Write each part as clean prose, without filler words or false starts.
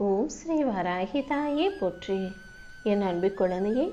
ஓம் ஸ்ரீ வராகி தாயே போற்றி. என் அன்பு குழந்தையே,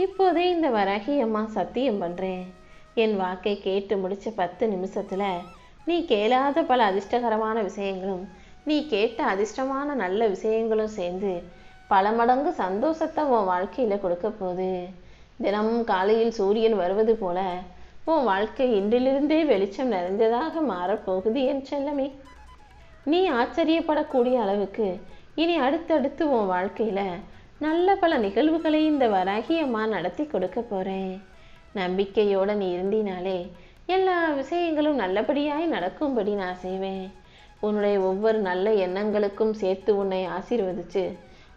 இப்போதே இந்த வராகி அம்மா சத்தியம் பண்ணுறேன். என் வாக்கை கேட்டு முடித்த 10 நிமிஷத்தில் நீ கேளாத பல அதிர்ஷ்டகரமான விஷயங்களும் நீ கேட்ட அதிர்ஷ்டமான நல்ல விஷயங்களும் சேர்ந்து பல மடங்கு சந்தோஷத்தை உன் வாழ்க்கையில் கொடுக்க போகுது. தினமும் காலையில் சூரியன் வருவது போல உன் வாழ்க்கை இன்றிலிருந்தே வெளிச்சம் நிறைந்ததாக மாறப்போகுது என் செல்லமே. நீ ஆச்சரியப்படக்கூடிய அளவுக்கு இனி அடுத்தடுத்து உன் வாழ்க்கையில் நல்ல பல நிகழ்வுகளை இந்த வராகி அம்மா நடத்தி கொடுக்க போகிறேன். நம்பிக்கையோடு நீ இருந்தினாலே எல்லா விஷயங்களும் நல்லபடியாய் நடக்கும்படி நான் செய்வேன். உன்னுடைய ஒவ்வொரு நல்ல எண்ணங்களுக்கும் சேர்த்து உன்னை ஆசீர்வதித்து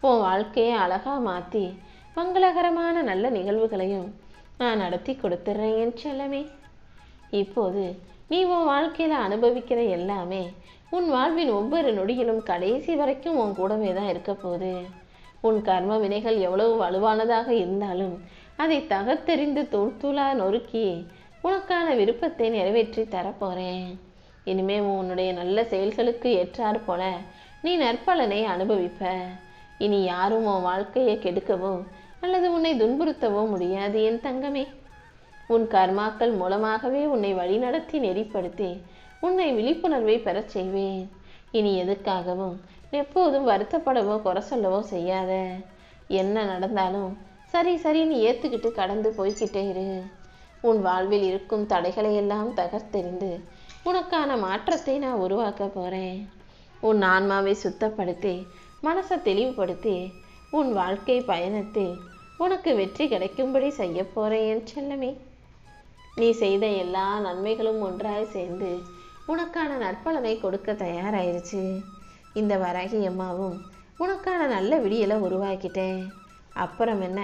உன் வாழ்க்கையை அழகாக மாற்றி மங்களகரமான நல்ல நிகழ்வுகளையும் நான் நடத்தி கொடுத்துட்றேன் என் செல்லமே. இப்போது நீ உன் வாழ்க்கையில் அனுபவிக்கிற எல்லாமே உன் வாழ்வின் ஒவ்வொரு நொடியிலும் கடைசி வரைக்கும் உன் கூடவே தான் இருக்க போகுது. உன் கர்ம வினைகள் எவ்வளவு வலுவானதாக இருந்தாலும் அதை தகர்த்தெறிந்து தூள் தூளாக நொறுக்கி உனக்கான விருப்பத்தை நிறைவேற்றி தரப்போகிறேன். இனிமே உன்னுடைய நல்ல செயல்களுக்கு ஏற்றாறு போல நீ நற்பலனை அனுபவிப்ப. இனி யாரும் உன் வாழ்க்கையை கெடுக்கவோ அல்லது உன்னை துன்புறுத்தவோ முடியாது என் தங்கமே. உன் கர்மாக்கள் மூலமாகவே உன்னை வழிநடத்தி நெறிப்படுத்தி உன்னை விழிப்புணர்வை பெறச் செய்வேன். இனி எதுக்காகவும் எப்போதும் வருத்தப்படவோ குறை சொல்லவோ செய்யாத. என்ன நடந்தாலும் சரி சரி நீ ஏற்றுக்கிட்டு கடந்து போய்கிட்டே இரு. உன் வாழ்வில் இருக்கும் தடைகளை எல்லாம் தகர்த்தெறிந்து உனக்கான மாற்றத்தை நான் உருவாக்க போகிறேன். உன் ஆன்மாவை சுத்தப்படுத்தி மனசை தெளிவுபடுத்தி உன் வாழ்க்கை பயணத்தில் உனக்கு வெற்றி கிடைக்கும்படி செய்ய போகிறேன் என் செல்லமே. நீ செய்த எல்லா நன்மைகளும் ஒன்றாய் சேர்ந்து உனக்கான நற்பலனை கொடுக்க தயாராயிருச்சு. இந்த வராகி அம்மாவும் உனக்கான நல்ல விடியலை உருவாக்கிட்டேன். அப்புறம் என்ன,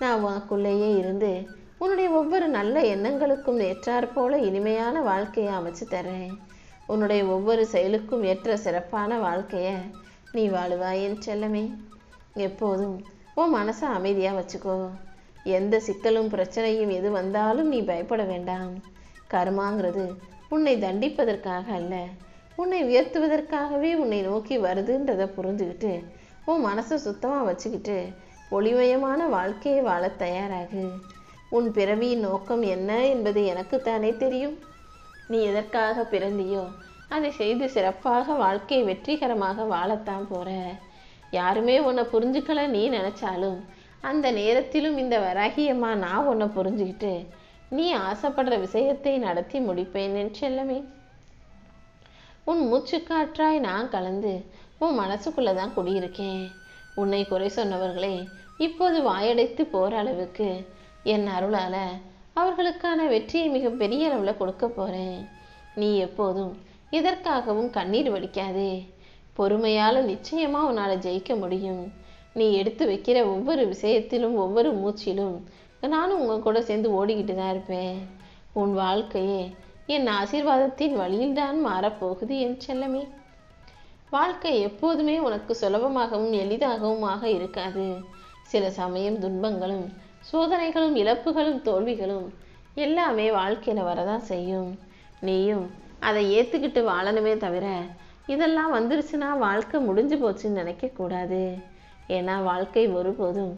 நான் உனக்குள்ளேயே இருந்து உன்னுடைய ஒவ்வொரு நல்ல எண்ணங்களுக்கும் ஏற்றாற் போல இனிமையான வாழ்க்கையை அமைச்சு தர்றேன். உன்னுடைய ஒவ்வொரு செயலுக்கும் ஏற்ற சிறப்பான வாழ்க்கையை நீ வாழுவாய் என் செல்லமே. எப்போதும் உன் மனசை அமைதியாக வச்சுக்கோ. எந்த சிக்கலும் பிரச்சனையும் எது வந்தாலும் நீ பயப்பட வேண்டாம். கர்மாங்கிறது உன்னை தண்டிப்பதற்காக அல்ல, உன்னை உயர்த்துவதற்காகவே உன்னை நோக்கி வருதுன்றதை புரிஞ்சுக்கிட்டு உன் மனசை சுத்தமாக வச்சுக்கிட்டு ஒளிமயமான வாழ்க்கையை வாழ தயாராகு. உன் பிறவியின் நோக்கம் என்ன என்பது எனக்குத்தானே தெரியும். நீ எதற்காக பிறந்தியோ அதை செய்து சிறப்பாக வாழ்க்கையை வெற்றிகரமாக வாழத்தான் போகிற. யாருமே உன்னை புரிஞ்சுக்கல நீ நினச்சாலும் அந்த நேரத்திலும் இந்த வராகியம்மா நான் உன்னை புரிஞ்சுக்கிட்டு நீ ஆசைப்படுற விஷயத்தை நடத்தி முடிப்பேன் என் செல்லமே. உன் மூச்சுக்காற்றாய் நான் கலந்து உன் மனசுக்குள்ளே தான் குடியிருக்கேன். உன்னை குறை சொன்னவர்களே இப்போது வாயடைத்து போகிற அளவுக்கு என் அருளால் அவர்களுக்கான வெற்றியை மிக பெரிய அளவில் கொடுக்க போகிறேன். நீ எப்போதும் எதற்காகவும் கண்ணீர் வடிக்காதே. பொறுமையால் நிச்சயமாக உன்னால் ஜெயிக்க முடியும். நீ எடுத்து வைக்கிற ஒவ்வொரு விஷயத்திலும் ஒவ்வொரு மூச்சிலும் நானும் உங்கள் கூட சேர்ந்து ஓடிக்கிட்டு தான் இருப்பேன். உன் வாழ்க்கையே என் ஆசீர்வாதத்தின் வழியில்தான் மாறப்போகுது என் செல்லமே. வாழ்க்கை எப்போதுமே உனக்கு சுலபமாகவும் எளிதாகவும் இருக்காது. சில சமயம் துன்பங்களும் சோதனைகளும் இழப்புகளும் தோல்விகளும் எல்லாமே வாழ்க்கையில் வரதான் செய்யும். நீயும் அதை ஏற்றுக்கிட்டு வாழணுமே தவிர இதெல்லாம் வந்துருச்சுன்னா வாழ்க்கை முடிஞ்சு போச்சுன்னு நினைக்கக்கூடாது. ஏன்னா வாழ்க்கை ஒருபோதும்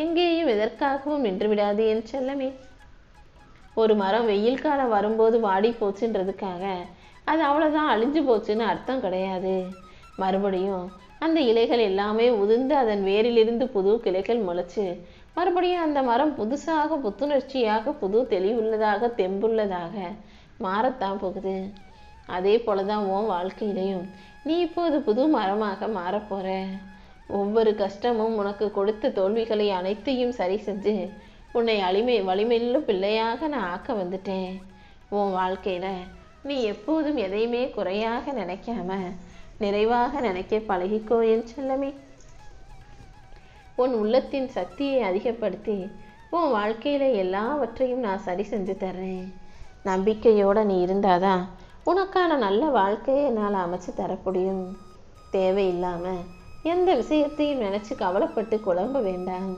எங்கேயும் எதற்காகவும் நின்று விடாது என் செல்லமே. ஒரு மரம் வெயில் காலம் வரும்போது வாடி போச்சுன்றதுக்காக அது அவ்வளோதான் அழிஞ்சு போச்சுன்னு அர்த்தம் கிடையாது. மறுபடியும் அந்த இலைகள் எல்லாமே உதிர்ந்து அதன் வேரிலிருந்து புது கிளைகள் முளைச்சு மறுபடியும் அந்த மரம் புதுசாக புத்துணர்ச்சியாக புது தெளிவுள்ளதாக தெம்புள்ளதாக மாறத்தான் போகுது. அதே போல தான் உன் வாழ்க்கையிலையும் நீ இப்போது புது மரமாக மாறப்போகிற. ஒவ்வொரு கஷ்டமும் உனக்கு கொடுத்த தோல்விகளை அனைத்தையும் சரி செஞ்சு உன்னை வலிமையுள்ள பிள்ளையாக நான் ஆக்க வந்துட்டேன். உன் வாழ்க்கையில் நீ எப்போதும் எதையுமே குறையாக நினைக்காம நிறைவாக நினைக்க பழகிக்கோ என் செல்லமே. உன் உள்ளத்தின் சக்தியை அதிகப்படுத்தி உன் வாழ்க்கையில் எல்லாவற்றையும் நான் சரி செஞ்சு தர்றேன். நம்பிக்கையோடு நீ இருந்தாதான் உனக்கான நல்ல வாழ்க்கையை என்னால் அமைச்சு தர முடியும். தேவையில்லாமல் எந்த விஷயத்தையும் நினச்சி கவலைப்பட்டு குழம்ப வேண்டாம்.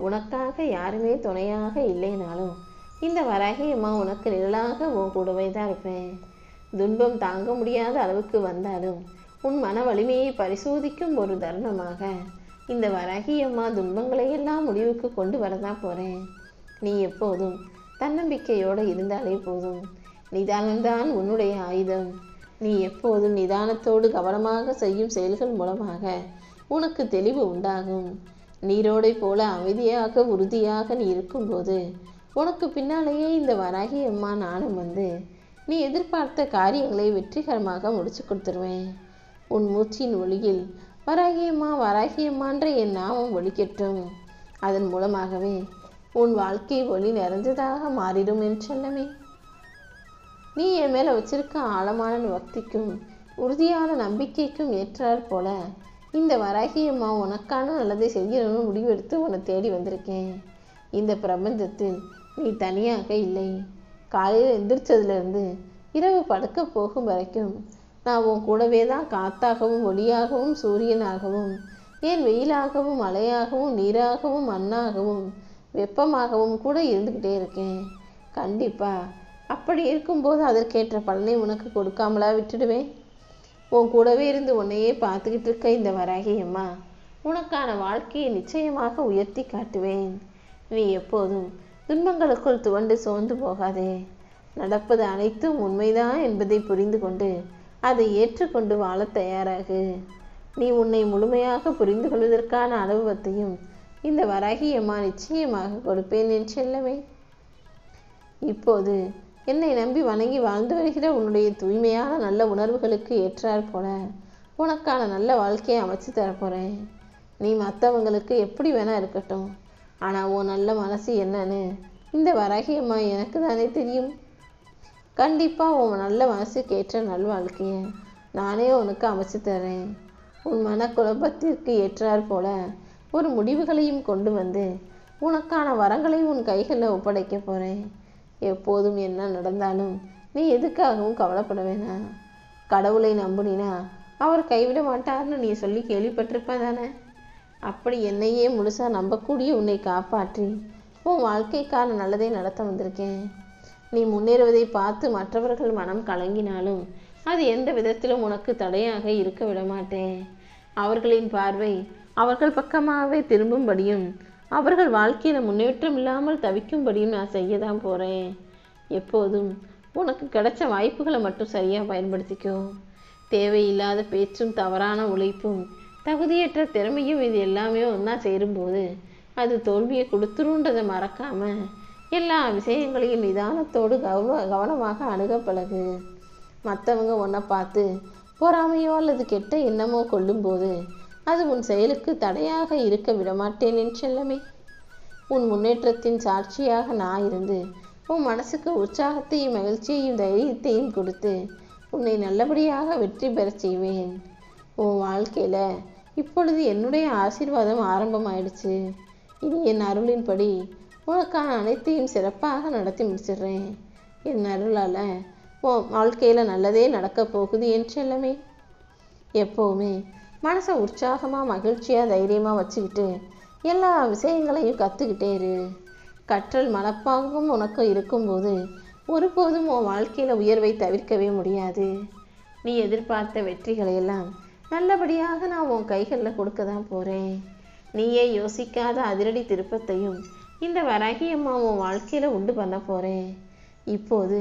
உனக்காக யாருமே துணையாக இல்லைனாலும் இந்த வராகி அம்மா உனக்கு நிழலாக உன் கூடவே தான் இருப்பேன். துன்பம் தாங்க முடியாத அளவுக்கு வந்தாலும் உன் மன வலிமையை பரிசோதிக்கும் ஒரு தருணமாக இந்த வராகி அம்மா துன்பங்களை எல்லாம் முடிவுக்கு கொண்டு வரதான் போறேன். நீ எப்போதும் தன்னம்பிக்கையோடு இருந்தாலே போதும். நிதானம்தான் உன்னுடைய ஆயுதம். நீ எப்போதும் நிதானத்தோடு கவனமாக செய்யும் செயல்கள் மூலமாக உனக்கு தெளிவு உண்டாகும். நீரோடை போல அமைதியாக உறுதியாக நீ இருக்கும்போது உனக்கு பின்னாலேயே இந்த வராகி அம்மா நானும் வந்து நீ எதிர்பார்த்த காரியங்களை வெற்றிகரமாக முடிச்சு கொடுத்துருவேன். உன் மூச்சின் ஒளியில் வராகியம்மான்ற என் நாமம் ஒளிக்கட்டும். அதன் மூலமாகவே உன் வாழ்க்கை ஒளி நிறைந்ததாக மாறிடும் என் செல்லமே. நீ என் மேல வச்சிருக்க ஆழமான பக்திக்கும் உறுதியான நம்பிக்கைக்கும் ஏற்றாற் போல இந்த வராகியம்மா உனக்கான நல்லதை செய்யணும்னு முடிவெடுத்து உன்னை தேடி வந்திருக்கேன். இந்த பிரபஞ்சத்தில் நீ தனியாக இல்லை. காலையில் எந்திரிச்சதுலேருந்து இரவு படுக்க போகும் வரைக்கும் நான் உன் கூடவே தான் காத்தாகவும் ஒளியாகவும் சூரியனாகவும் ஏன் வெயிலாகவும் மழையாகவும் நீராகவும் மண்ணாகவும் வெப்பமாகவும் கூட இருந்துக்கிட்டே இருக்கேன். கண்டிப்பா அப்படி இருக்கும்போது அதற்கேற்ற பலனை உனக்கு கொடுக்காமலா விட்டுடுவேன்? உன் கூடவே இருந்து உன்னையே பார்த்துக்கிட்டு இருக்க இந்த வராகி அம்மா உனக்கான வாழ்க்கையை நிச்சயமாக உயர்த்தி காட்டுவேன். நீ எப்போதும் துன்பங்களுக்குள் துவண்டு சோர்ந்து போகாதே. நடப்பது அனைத்தும் உண்மைதான் என்பதை புரிந்து கொண்டு அதை ஏற்றுக்கொண்டு வாழ தயாராகு. நீ உன்னை முழுமையாக புரிந்து கொள்வதற்கான அனுபவத்தையும் இந்த வராகி அம்மா நிச்சயமாக கொடுப்பேன் என் செல்லமே. இப்போது என்னை நம்பி வணங்கி வாழ்ந்து வருகிற உன்னுடைய தூய்மையான நல்ல உணர்வுகளுக்கு ஏற்றாற் போல உனக்கான நல்ல வாழ்க்கையை அமைச்சு தரப்போறேன். நீ மற்றவங்களுக்கு எப்படி வேணா இருக்கட்டும், ஆனால் உன் நல்ல மனசு என்னன்னு இந்த வராகி அம்மா எனக்கு தானே தெரியும். கண்டிப்பாக உன் நல்ல மனசுக்கு ஏற்ற நல் வாழ்க்கையை நானே உனக்கு அமைச்சு தரேன். உன் மனக்குழப்பத்திற்கு ஏற்றாற் போல ஒரு முடிவுகளையும் கொண்டு வந்து உனக்கான வரங்களை உன் கைகளில் ஒப்படைக்க போகிறேன். எப்போதும் என்ன நடந்தாலும் நீ எதுக்காகவும் கவலைப்பட வேணாம். கடவுளை நம்புனினா அவர் கைவிட மாட்டார்னு நீ சொல்லி கேள்விப்பட்டிருப்ப தானே. அப்படி என்னையே முழுசாக நம்பக்கூடிய உன்னை காப்பாற்றி உன் வாழ்க்கைக்கான நல்லதை நடத்த வந்திருக்கேன். நீ முன்னேறுவதை பார்த்து மற்றவர்கள் மனம் கலங்கினாலும் அது எந்த விதத்திலும் உனக்கு தடையாக இருக்க விட மாட்டேன். அவர்களின் பார்வை அவர்கள் பக்கமாகவே திரும்பும்படியும் அவர்கள் வாழ்க்கையில் முன்னேற்றம் இல்லாமல் தவிக்கும்படியும் நான் செய்ய தான் போகிறேன். எப்போதும் உனக்கு கிடைச்ச வாய்ப்புகளை மட்டும் சரியாக பயன்படுத்திக்கோ. தேவையில்லாத பேச்சும் தவறான உழைப்பும் தகுதியற்ற திறமையும் இது எல்லாமே ஒன்றா சேரும்போது அது தோல்வியை கொடுத்துருன்றதை மறக்காம எல்லா விஷயங்களையும் நிதானத்தோடு கவனமாக அணுக பழகு. மற்றவங்க உன்னை பார்த்து பொறாமையோ அல்லது கெட்ட எண்ணமோ கொள்ளும்போது அது உன் செயலுக்கு தடையாக இருக்க விடமாட்டேன் என் செல்லமே. உன் முன்னேற்றத்தின் சாட்சியாக நான் இருந்து உன் மனசுக்கு உற்சாகத்தையும் மகிழ்ச்சியையும் தைரியத்தையும் கொடுத்து உன்னை நல்லபடியாக வெற்றி பெற செய்வேன். உன் வாழ்க்கையில் இப்பொழுது என்னுடைய ஆசீர்வாதம் ஆரம்பமாயிடுச்சு. இனி என் அருளின்படி உனக்கான அனைத்தையும் சிறப்பாக நடத்தி முடிச்சிடுறேன். என் அருளால் உன் வாழ்க்கையில் நல்லதே நடக்க போகுது என் செல்லமே. எப்போவுமே மனசை உற்சாகமாக மகிழ்ச்சியாக தைரியமாக வச்சுக்கிட்டு எல்லா விஷயங்களையும் கற்றுக்கிட்டே இரு. கற்றல் மனப்பாங்கும் உனக்கு இருக்கும்போது ஒருபோதும் உன் வாழ்க்கையில் உயர்வை தவிர்க்கவே முடியாது. நீ எதிர்பார்த்த வெற்றிகளையெல்லாம் நல்லபடியாக நான் உன் கைகளில் கொடுக்க தான் போகிறேன். நீயே யோசிக்காத அதிரடி திருப்பத்தையும் இந்த வராகி அம்மா உன் வாழ்க்கையில் உண்டு பண்ண போகிறேன். இப்போது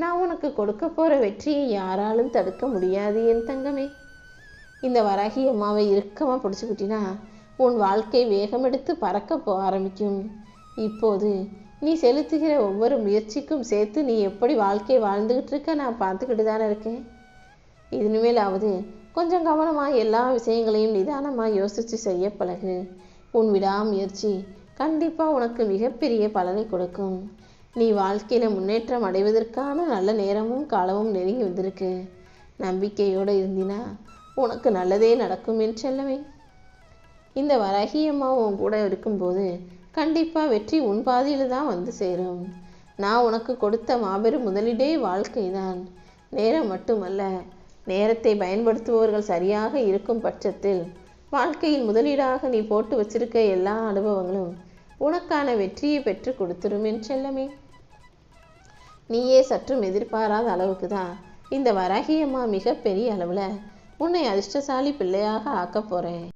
நான் உனக்கு கொடுக்க போகிற வெற்றியை யாராலும் தடுக்க முடியாது என் தங்கமே. இந்த வராகி அம்மாவை இறுக்கமாக பிடிச்சிக்கிட்டினா உன் வாழ்க்கை வேகமெடுத்து பறக்க ஆரம்பிக்கும். இப்போது நீ செலுத்துகிற ஒவ்வொரு முயற்சிக்கும் சேர்த்து நீ எப்படி வாழ்க்கை வாழ்ந்துக்கிட்டு இருக்க நான் பார்த்துக்கிட்டு தானே இருக்கேன். இனிமேலாவது கொஞ்சம் கவனமாக எல்லா விஷயங்களையும் நிதானமாக யோசித்து செய்ய பழகு. உன் விடாமுயற்சி கண்டிப்பாக உனக்கு மிகப்பெரிய பலனை கொடுக்கும். நீ வாழ்க்கையில் முன்னேற்றம் அடைவதற்கான நல்ல நேரமும் காலமும் நெருங்கி வந்திருக்கு. நம்பிக்கையோடு இருந்தினா உனக்கு நல்லதே நடக்கும் என் செல்லமே. இந்த வராகி அம்மா உன் கூட இருக்கும்போது கண்டிப்பாக வெற்றி உன் பாதையில் தான் வந்து சேரும். நான் உனக்கு கொடுத்த மாபெரும் முதலீடே வாழ்க்கை தான். நேரம் மட்டுமல்ல, நேரத்தை பயன்படுத்துபவர்கள் சரியாக இருக்கும் பட்சத்தில் வாழ்க்கையில் முதலீடாக நீ போட்டு வச்சிருக்க எல்லா அனுபவங்களும் உனக்கான வெற்றியை பெற்று கொடுத்துரும் என் செல்லமே. நீயே சற்றும் எதிர்பாராத அளவுக்கு தான் இந்த வராகி அம்மா மிகப்பெரிய அளவில் உன்னை அதிர்ஷ்டசாலி பிள்ளையாக ஆக்க போகிறேன்.